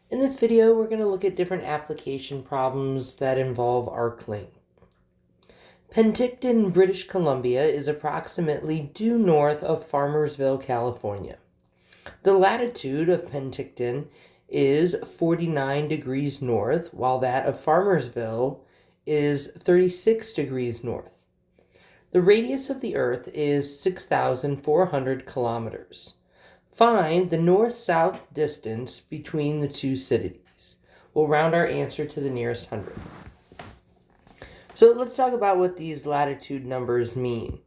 In this video, we're going to look at different application problems that involve arc length. Penticton, British Columbia is approximately due north of Farmersville, California. The latitude of Penticton is 49 degrees north, while that of Farmersville is 36 degrees north. The radius of the Earth is 6,400 kilometers. Find the north-south distance between the two cities. We'll round our answer to the nearest hundredth. So let's talk about what these latitude numbers mean.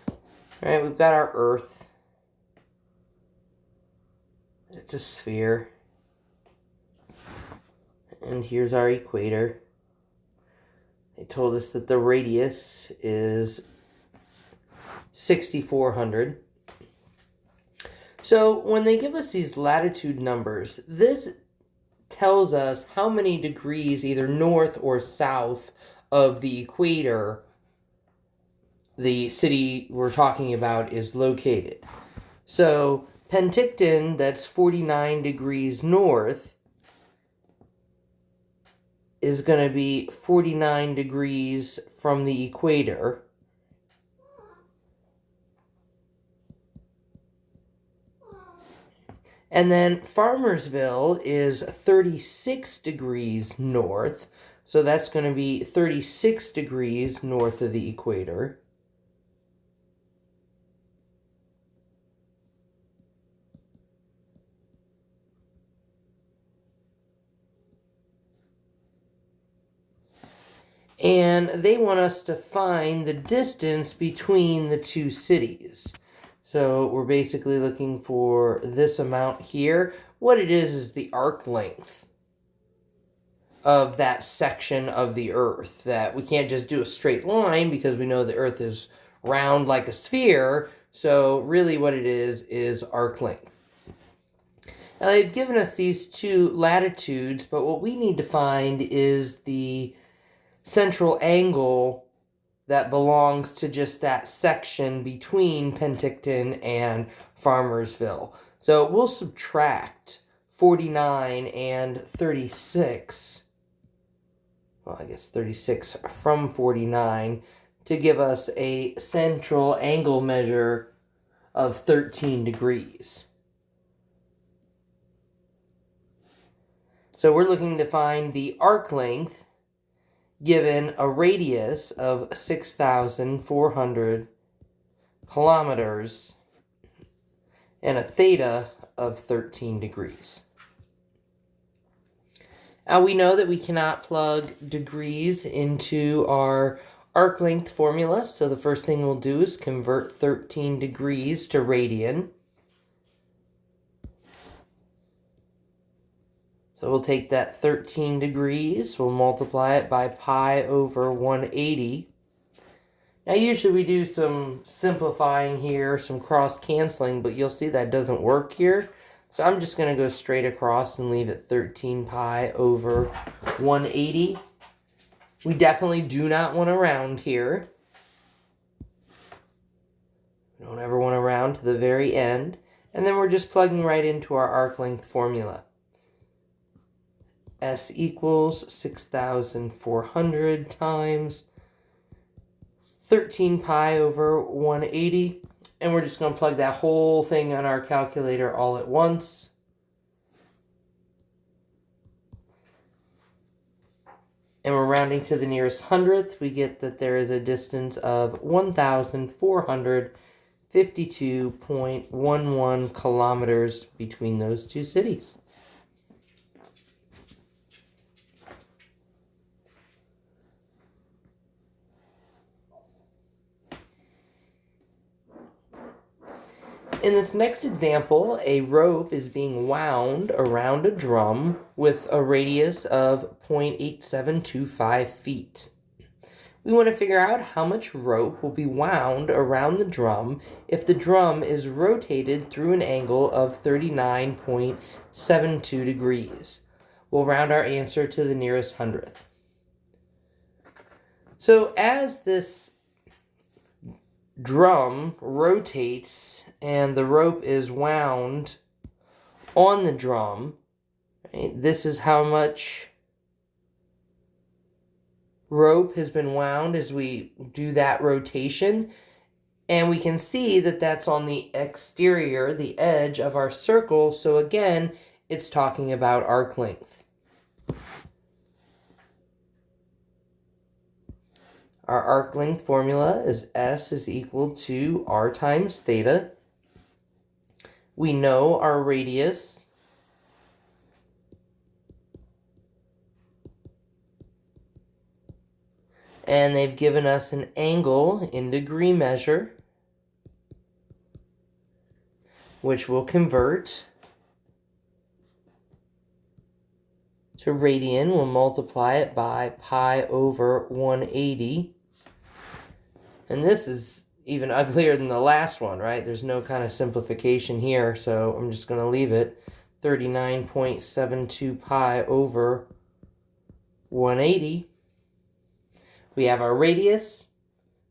All right, we've got our Earth. It's a sphere. And here's our equator. They told us that the radius is 6,400. So when they give us these latitude numbers, this tells us how many degrees either north or south of the equator the city we're talking about is located. So Penticton, that's 49 degrees north, is going to be 49 degrees from the equator. And then Farmersville is 36 degrees north, so that's going to be 36 degrees north of the equator. And they want us to find the distance between the two cities. So we're basically looking for this amount here. What it is the arc length of that section of the Earth. That we can't just do a straight line because we know the Earth is round like a sphere. So really what it is arc length. Now they've given us these two latitudes, but what we need to find is the central angle that belongs to just that section between Penticton and Farmersville. So we'll subtract 49 and 36. Well, I guess 36 from 49 to give us a central angle measure of 13 degrees. So we're looking to find the arc length given a radius of 6,400 kilometers and a theta of 13 degrees. Now we know that we cannot plug degrees into our arc length formula, so the first thing we'll do is convert 13 degrees to radian. So we'll take that 13 degrees, we'll multiply it by pi over 180. Now usually we do some simplifying here, some cross-canceling, but you'll see that doesn't work here. So I'm just going to go straight across and leave it 13 pi over 180. We definitely do not want to round here. We don't ever want to round to the very end. And then we're just plugging right into our arc length formula. S equals 6,400 times 13 pi over 180. And we're just going to plug that whole thing on our calculator all at once. And we're rounding to the nearest hundredth. We get that there is a distance of 1,452.11 kilometers between those two cities. In this next example, a rope is being wound around a drum with a radius of 0.8725 feet. We want to figure out how much rope will be wound around the drum if the drum is rotated through an angle of 39.72 degrees. We'll round our answer to the nearest hundredth. So as this drum rotates and the rope is wound on the drum, Right? This is how much rope has been wound as we do that rotation. And we can see that that's on the exterior, the edge of our circle. So again, it's talking about arc length. Our arc length formula is S is equal to R times theta. We know our radius. And they've given us an angle in degree measure, which will convert to radian. We'll multiply it by pi over 180. And this is even uglier than the last one, right? There's no kind of simplification here, so I'm just going to leave it. 39.72 pi over 180. We have our radius,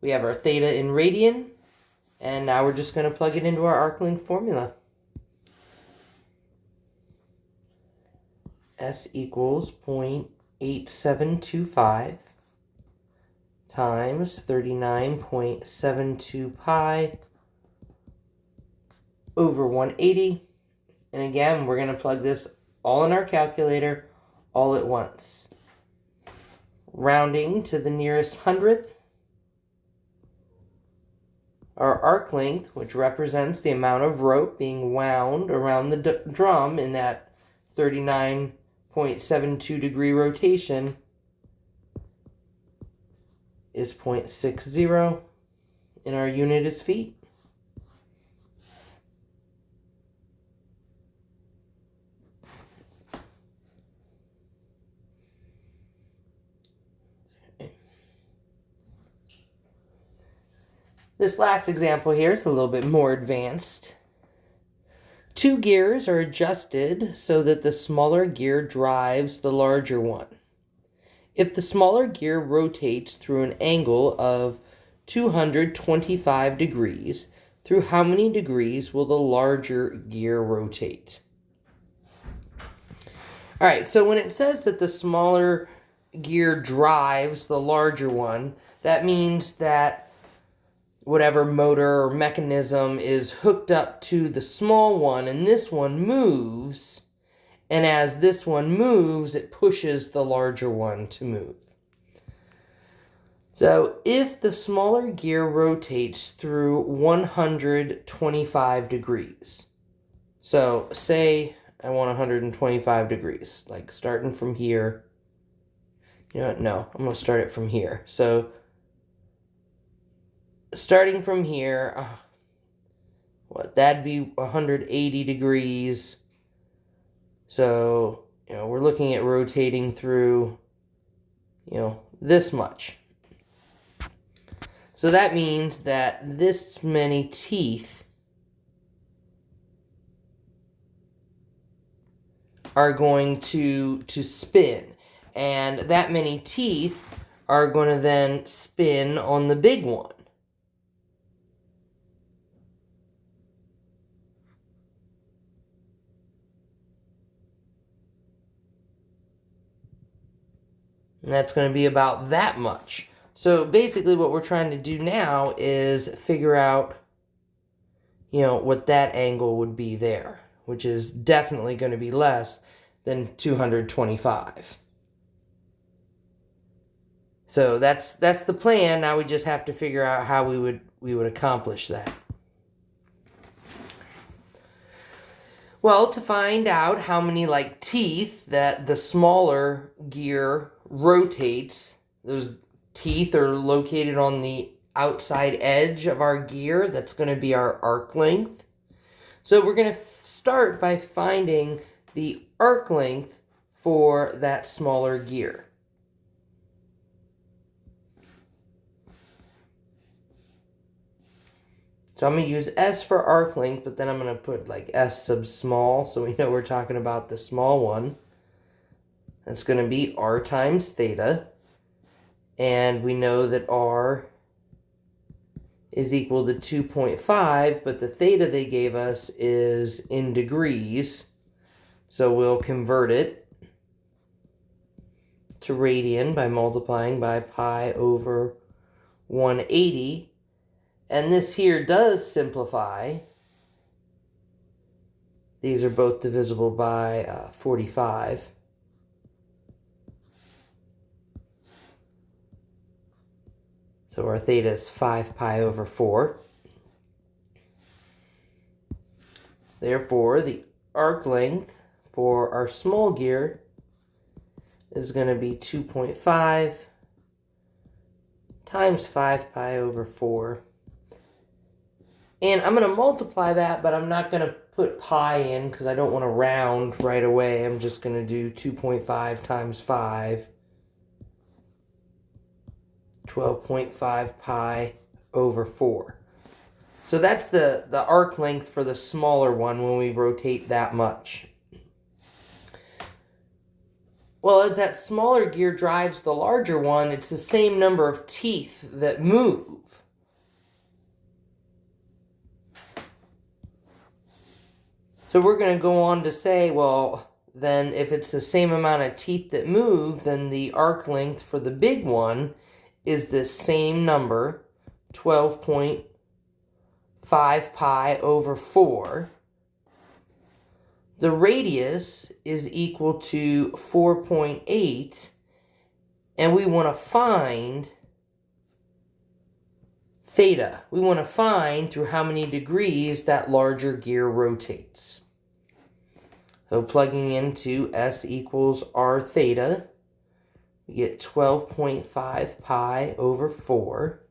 we have our theta in radian, and now we're just going to plug it into our arc length formula. S equals 0.8725 times 39.72 pi over 180. And again, we're going to plug this all in our calculator all at once. Rounding to the nearest hundredth, our arc length, which represents the amount of rope being wound around the drum in that 39.72 degree rotation, is 0.60, and our unit is feet. This last example here is a little bit more advanced. Two gears are adjusted so that the smaller gear drives the larger one. If the smaller gear rotates through an angle of 225 degrees, through how many degrees will the larger gear rotate? All right, so when it says that the smaller gear drives the larger one, that means that whatever motor or mechanism is hooked up to the small one, and this one moves, and as this one moves, it pushes the larger one to move. So if the smaller gear rotates through 125 degrees, so say I want 125 degrees, like starting from here. You know what? No, I'm going to start it from here. So starting from here, that'd be 180 degrees. So, we're looking at rotating through, this much. So that means that this many teeth are going to spin. And that many teeth are going to then spin on the big one. And that's going to be about that much. So basically what we're trying to do now is figure out, what that angle would be there, which is definitely going to be less than 225. So that's the plan. Now we just have to figure out how we would accomplish that. Well, to find out how many teeth that the smaller gear rotates, those teeth are located on the outside edge of our gear. That's going to be our arc length. So we're going to start by finding the arc length for that smaller gear. So I'm going to use S for arc length, but then I'm going to put S sub small, so we know we're talking about the small one. That's going to be R times theta. And we know that R is equal to 2.5, but the theta they gave us is in degrees. So we'll convert it to radian by multiplying by pi over 180. And this here does simplify. These are both divisible by 45. So our theta is 5 pi over 4. Therefore, the arc length for our small gear is going to be 2.5 times 5 pi over 4. And I'm going to multiply that, but I'm not going to put pi in because I don't want to round right away. I'm just going to do 2.5 times 5. 12.5 pi over 4. So that's the arc length for the smaller one when we rotate that much. Well, as that smaller gear drives the larger one, it's the same number of teeth that move. So we're going to go on to say, well, then if it's the same amount of teeth that move, then the arc length for the big one is this same number, 12.5 pi over 4. The radius is equal to 4.8, and we want to find theta. We want to find through how many degrees that larger gear rotates. So plugging into S equals R theta, we get 12.5 pi over 4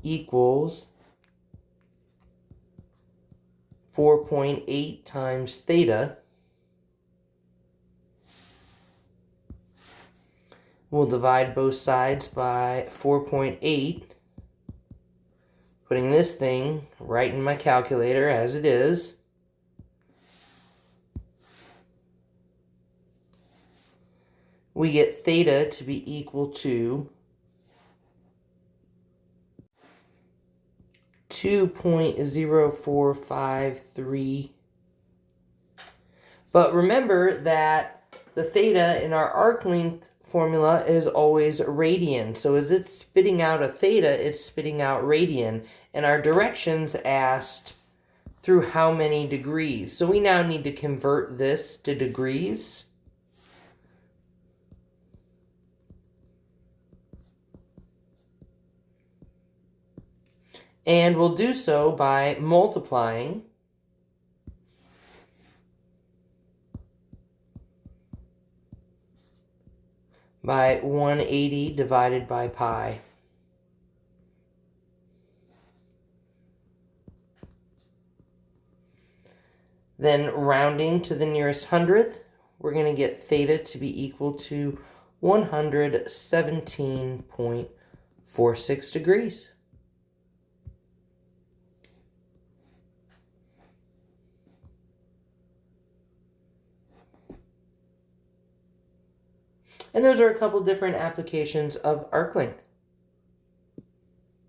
equals 4.8 times theta. We'll divide both sides by 4.8, putting this thing right in my calculator as it is. We get theta to be equal to 2.0453. But remember that the theta in our arc length formula is always radian. So as it's spitting out a theta, it's spitting out radian. And our directions asked through how many degrees. So we now need to convert this to degrees. And we'll do so by multiplying by 180 divided by pi. Then rounding to the nearest hundredth, we're going to get theta to be equal to 117.46 degrees. And those are a couple different applications of arc length.